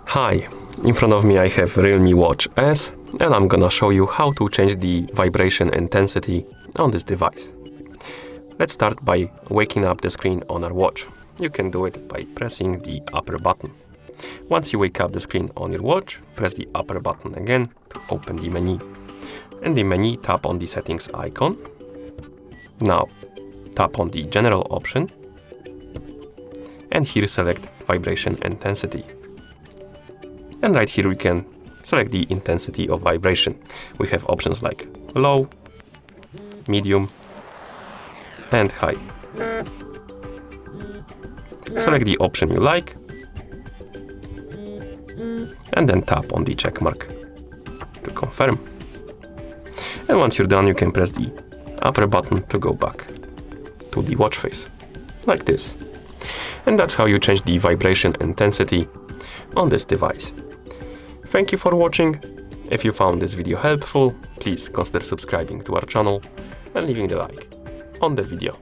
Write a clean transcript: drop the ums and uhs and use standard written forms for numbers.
Hi, in front of me I have REALME Watch S, and I'm gonna show you how to change the vibration intensity on this device. Let's start by waking up the screen on our watch. You can do it by pressing the upper button. Once you wake up the screen on your watch, press the upper button again to open the menu. In the menu, tap on the settings icon. Now, tap on the general option, and here select vibration intensity. And right here we can select the intensity of vibration. We have options like low, medium, and high. Select the option you like, and then tap on the check mark to confirm. And once you're done, you can press the upper button to go back to the watch face, like this. And that's how you change the vibration intensity on this device. Thank you for watching. If you found this video helpful, please consider subscribing to our channel and leaving the like on the video.